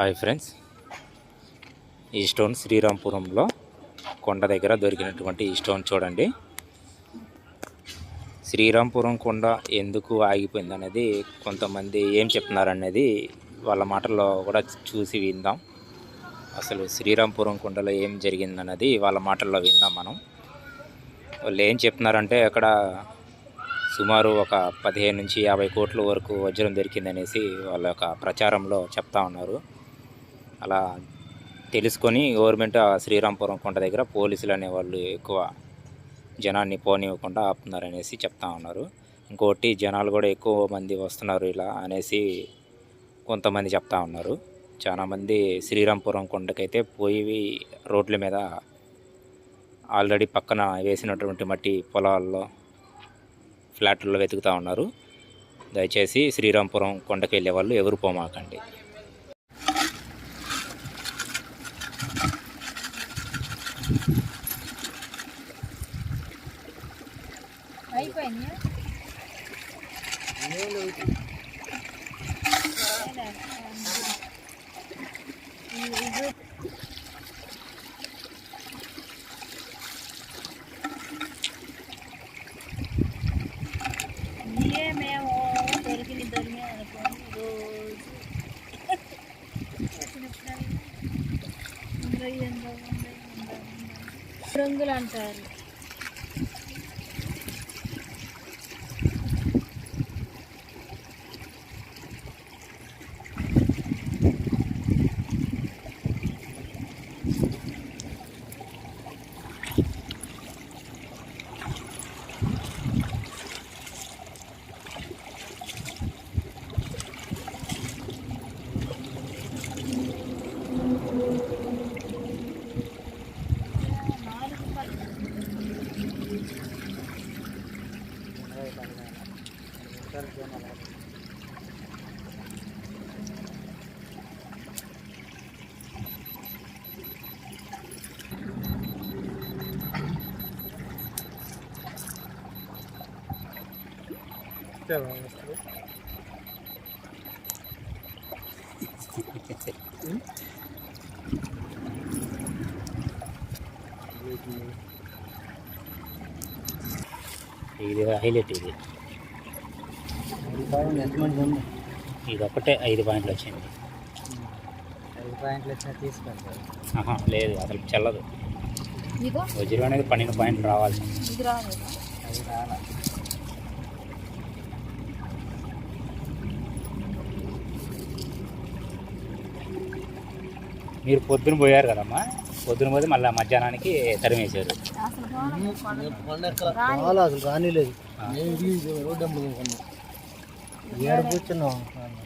Hi friends, ఈ stone శ్రీరాంపురంలో కొండ దగ్గర దొరికినటువంటి ఈ స్టోన్ చూడండి. శ్రీరాంపురం కొండ ఎందుకు ఆగిపోయింది అనేది కొంతమంది ఏం చెప్తున్నారనేది వాళ్ళ మాటల్లో కూడా చూసి విందాం. అసలు శ్రీరాంపురం కొండలో ఏం జరిగిందన్నది వాళ్ళ మాటల్లో విందాం మనం. వాళ్ళు ఏం చెప్తున్నారంటే అక్కడ సుమారు ఒక 15 నుంచి 50 కోట్ల వరకు వజ్రం దొరికిందనేసి వాళ్ళ యొక్క ప్రచారంలో చెప్తా ఉన్నారు. అలా తెలుసుకొని గవర్నమెంట్ ఆ శ్రీరాంపురం కొండ దగ్గర పోలీసులు అనేవాళ్ళు ఎక్కువ జనాన్ని పోనివ్వకుండా ఆపుతున్నారనేసి చెప్తా ఉన్నారు. ఇంకోటి జనాలు కూడా ఎక్కువ మంది వస్తున్నారు ఇలా అనేసి కొంతమంది చెప్తా ఉన్నారు. చాలామంది శ్రీరాంపురం కొండకైతే పోయి రోడ్ల మీద ఆల్రెడీ పక్కన వేసినటువంటి మట్టి పొలాల్లో ఫ్లాట్లలో వెతుకుతూ ఉన్నారు. దయచేసి శ్రీరాంపురం కొండకి వెళ్ళే వాళ్ళు ఎవరు పోమాకండి. మేము దొరికిన రంగులు అంటారు. ఇది హైలైట్. ఇది ఒకటే 5 పాయింట్లు వచ్చింది. 5 పాయింట్లు వచ్చినా తీసుకుంటారు. లేదు, అసలు చెల్లదు. వజ్రం అనేది 12 పాయింట్లు రావాలి. అది రాలా. మీరు పొద్దున పోయారు కదమ్మా, పొద్దున పోతే మళ్ళీ మధ్యాహ్నానికి తరిమేశారు. అసలు రానిలేదు. రోడ్డు ఏడు కూర్చున్నాం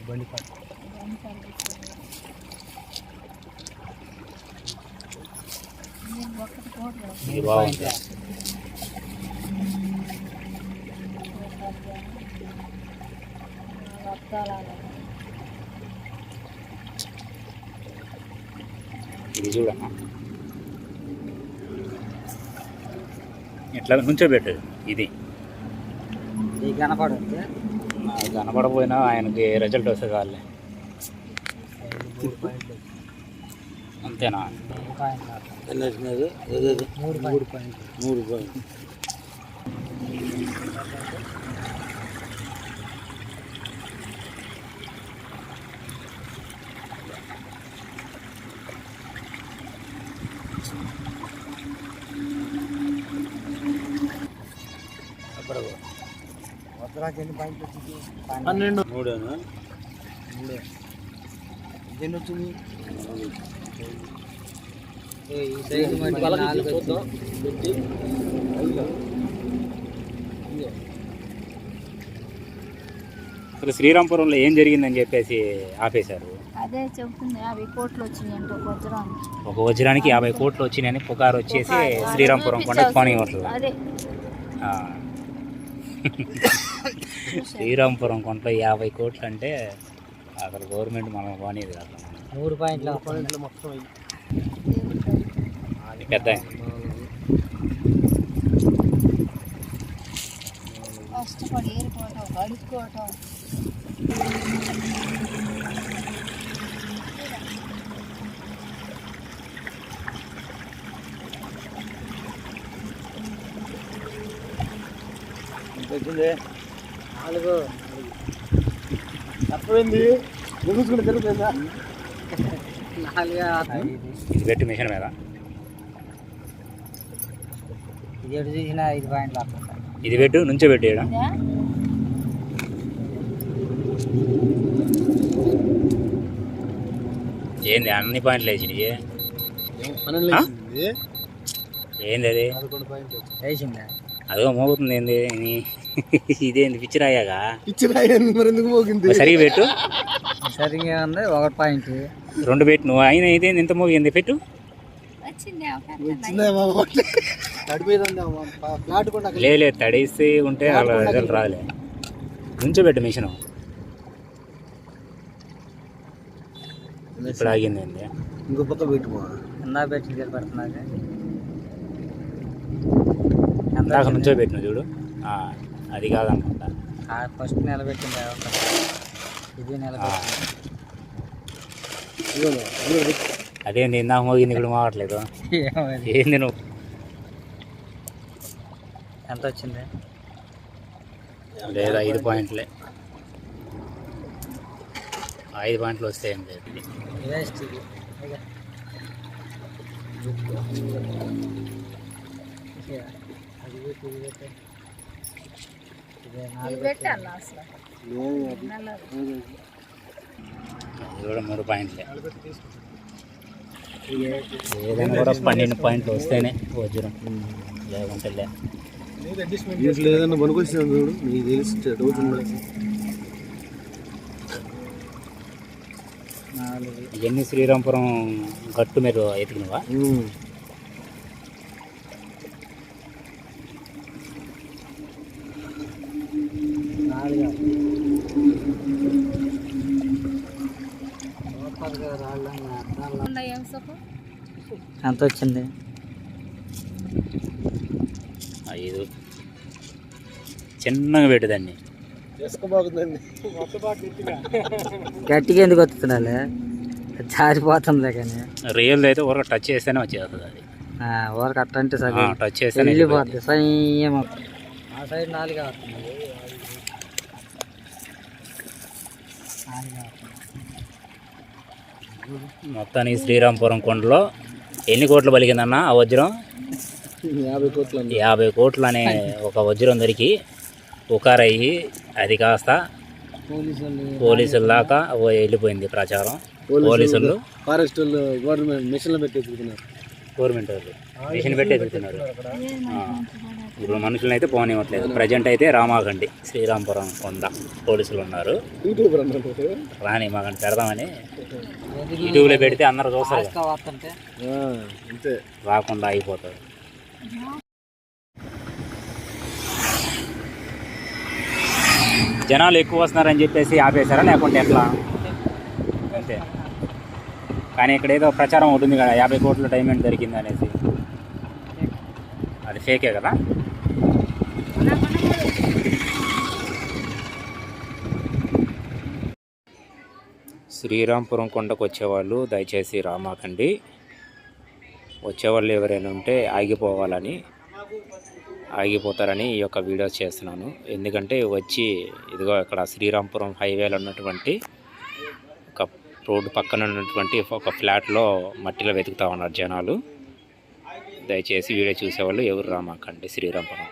బండి పక్క. బాగుంది. ఇది చూడమ్మా, ఎట్లా నుంచోబెట్టదు. ఇది కనపడుతుంది. కనపడపోయినా ఆయనకి రిజల్ట్ వస్తే కావాలి. అంతేనా? 3 పాయింట్లు. వజ్రాకి ఎన్ని పాయింట్లు వచ్చింది? 12. 3 ఎన్ని వచ్చింది? అసలు శ్రీరాంపురంలో ఏం జరిగిందని చెప్పేసి ఆపేశారు. అదే చెప్తుంది, 50 కోట్లు వచ్చినాయంట ఒక వజ్రానికి 50 కోట్లు వచ్చినాయని పుకారు వచ్చేసి శ్రీరాంపురం కొండకి పోనివ్వట్లేదు. శ్రీరాంపురం కొండలో 50 కోట్లు అంటే అసలు గవర్నమెంట్ మనం పోనీది కాదు. 3 పాయింట్లు మొత్తం పెద్ద కష్టపడి ఏరుకోవటం, అడుక్కోవటం. వచ్చింది 4 తప్పైంది ముగించుకుంటే తెలుస్తుందా 4 ఇది పెట్టి మిషన్ మీద ఇది ఎటు చూసినా 5 పాయింట్లు వస్తుంది ఇది పెట్టు నుంచో పెట్టు ఈడ. ఇదా? ఏంది అన్ని పాయింట్లు వేసినాయి? ఏంది అది? 11 పాయింట్లు వేసిందా అదిగో మోగుతుంది ఏంది ఇదేంది పిచ్చిరాయాగా మరి ఎందుకు మోగింది సరిగా పెట్టు. సరిగా ఉంది 1 పాయింట్ 2 పెట్టు నువ్వు అయినా ఇదేంది ఎంత మోగింది పెట్టు. వచ్చింది లేదు తడిసి ఉంటే అలా రిజల్ట్ రాలే. నుంచో పెట్టు మిషన్. ఇప్పుడు ఆగింది ఏంది? ఇంకో పక్క పెట్టుకో ఎందా పెట్టి పడుతున్నది ఎందాక నుంచో పెట్టిన చూడు. అది కాదనుకుంటా. ఫస్ట్ నిలబెట్టింది ఇది అదేంది ఇందాక మోగింది ఇప్పుడు మావట్లేదు. ఏంది నువ్వు? ఎంత వచ్చింది? లేదా 5 పాయింట్లే. 5 పాయింట్లు వస్తే ఏం లేదు. ఇది పెట్టాలా అసలు? అది కూడా 3 పాయింట్లే. ఏదైనా కూడా 12 పాయింట్లు వస్తేనే వజ్రం, లేకుంటే లే. ఏదైనా పనికొచ్చింది చూడు నీకు తెలిసి డౌట్ ఇవన్నీ శ్రీరాంపురం గట్టు మీరు ఎతికినవా? ఎంత వచ్చింది? 5. చిన్నగా పెట్టుదాన్ని. గట్టిగా ఎందుకు వస్తున్నాలే జారిపోతుందిలే కానీ రియల్ అయితే ఊరక టచ్ చేస్తేనే వచ్చేస్తుంది. అది ఊరక అట్టంటే సరే టచ్ చేస్తేనే వెళ్ళిపోతుంది సైమ్. ఆ సైడ్ 4 వస్తుంది. మొత్తానికి శ్రీరాంపురం కొండలో ఎన్ని కోట్లు పలికిందన్న ఆ వజ్రం? 50 కోట్లు. 50 కోట్లు అనే ఒక వజ్రం దొరికి ఉకారయ్యి అది కాస్త పోలీసుల దాకా వెళ్ళిపోయింది ప్రచారం. పోలీసులు ఫారెస్ట్ వాళ్ళు గవర్నమెంట్ మిషన్లు పెట్టి ఎదుగుతున్నారు. గవర్నమెంట్ వాళ్ళు మిషన్ పెట్టి ఎదుగుతున్నారు. ఇప్పుడు మనుషులను అయితే పోనివ్వట్లేదు. ప్రజెంట్ అయితే రామాగండి శ్రీరాంపురం కొండ పోలీసులు ఉన్నారు. రాని మాకంటే పెడదామని యూట్యూబ్లో పెడితే అందరూ చూస్తారు. రాకుండా అయిపోతుంది. జనాలు ఎక్కువ వస్తున్నారని చెప్పేసి ఆపేశారా లేకుంటే ఎట్లా? అంతే. కానీ ఇక్కడ ఏదో ప్రచారం ఉంటుంది కదా 50 కోట్ల డైమండ్ దొరికింది అనేసి. అది ఫేకే కదా? శ్రీరాంపురం కొండకు వచ్చేవాళ్ళు దయచేసి రామాకండి. వచ్చేవాళ్ళు ఎవరైనా ఉంటే ఆగిపోతారని ఈ యొక్క వీడియోస్ చేస్తున్నాను. ఎందుకంటే వచ్చి ఇదిగో ఇక్కడ శ్రీరాంపురం హైవేలో ఉన్నటువంటి ఒక రోడ్డు పక్కన ఉన్నటువంటి ఒక ఫ్లాట్లో మట్టిలో వెతుకుతూ ఉన్నారు జనాలు. దయచేసి వీడియో చూసేవాళ్ళు ఎవరు రామాకండి శ్రీరాంపురం.